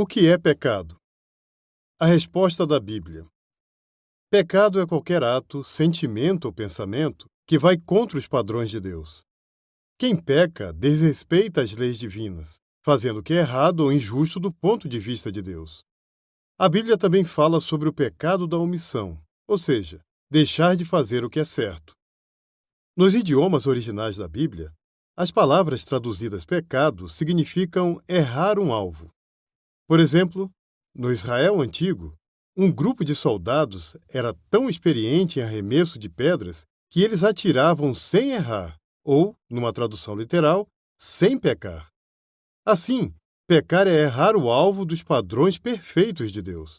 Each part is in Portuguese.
O que é pecado? A resposta da Bíblia. Pecado é qualquer ato, sentimento ou pensamento que vai contra os padrões de Deus. Quem peca desrespeita as leis divinas, fazendo o que é errado ou injusto do ponto de vista de Deus. A Bíblia também fala sobre o pecado da omissão, ou seja, deixar de fazer o que é certo. Nos idiomas originais da Bíblia, as palavras traduzidas pecado significam errar um alvo. Por exemplo, no Israel antigo, um grupo de soldados era tão experiente em arremesso de pedras que eles atiravam sem errar, ou, numa tradução literal, sem pecar. Assim, pecar é errar o alvo dos padrões perfeitos de Deus.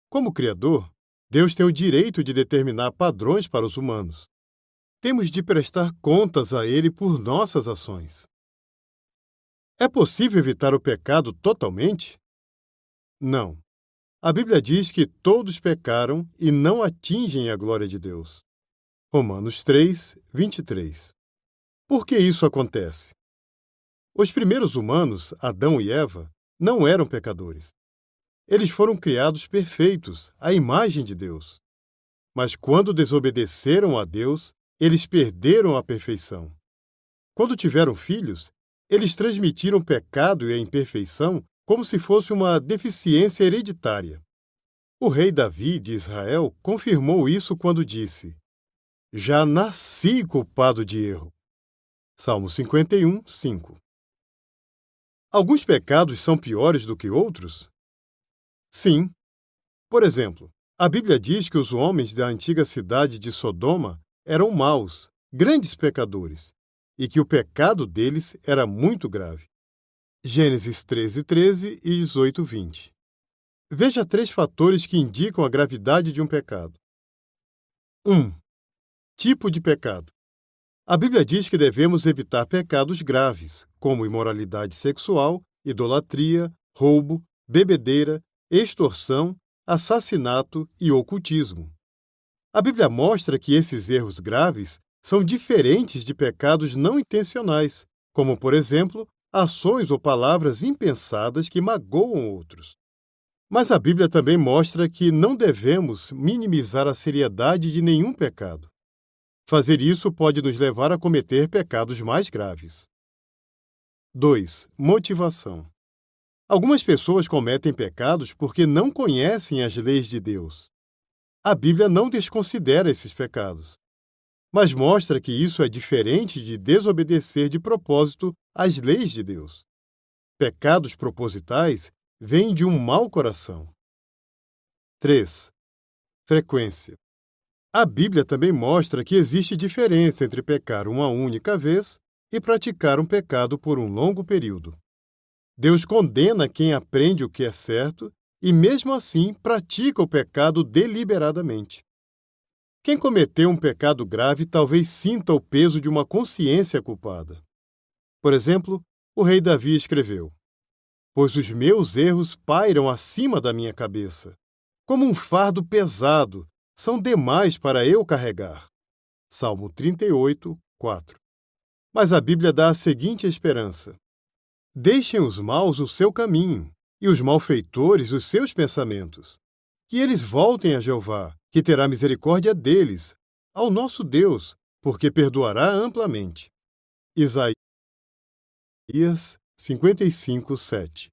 Como Criador, Deus tem o direito de determinar padrões para os humanos. Temos de prestar contas a Ele por nossas ações. É possível evitar o pecado totalmente? Não. A Bíblia diz que todos pecaram e não atingem a glória de Deus. Romanos 3, 23. Por que isso acontece? Os primeiros humanos, Adão e Eva, não eram pecadores. Eles foram criados perfeitos, à imagem de Deus. Mas quando desobedeceram a Deus, eles perderam a perfeição. Quando tiveram filhos, eles transmitiram o pecado e a imperfeição como se fosse uma deficiência hereditária. O rei Davi de Israel confirmou isso quando disse: Já nasci culpado de erro. Salmo 51, 5. Alguns pecados são piores do que outros? Sim. Por exemplo, a Bíblia diz que os homens da antiga cidade de Sodoma eram maus, grandes pecadores, e que o pecado deles era muito grave. Gênesis 13, 13 e 18, 20. Veja 3 fatores que indicam a gravidade de um pecado. 1. Tipo de pecado. A Bíblia diz que devemos evitar pecados graves, como imoralidade sexual, idolatria, roubo, bebedeira, extorsão, assassinato e ocultismo. A Bíblia mostra que esses erros graves são diferentes de pecados não intencionais, como, por exemplo, ações ou palavras impensadas que magoam outros. Mas a Bíblia também mostra que não devemos minimizar a seriedade de nenhum pecado. Fazer isso pode nos levar a cometer pecados mais graves. 2. Motivação. Algumas pessoas cometem pecados porque não conhecem as leis de Deus. A Bíblia não desconsidera esses pecados, mas mostra que isso é diferente de desobedecer de propósito às leis de Deus. Pecados propositais vêm de um mau coração. 3. Frequência. A Bíblia também mostra que existe diferença entre pecar uma única vez e praticar um pecado por um longo período. Deus condena quem aprende o que é certo e, mesmo assim, pratica o pecado deliberadamente. Quem cometeu um pecado grave talvez sinta o peso de uma consciência culpada. Por exemplo, o rei Davi escreveu: Pois os meus erros pairam acima da minha cabeça. Como um fardo pesado, são demais para eu carregar. Salmo 38, 4. Mas a Bíblia dá a seguinte esperança: Deixem os maus o seu caminho, e os malfeitores os seus pensamentos. Que eles voltem a Jeová, que terá misericórdia deles, ao nosso Deus, porque perdoará amplamente. Isaías 55, 7.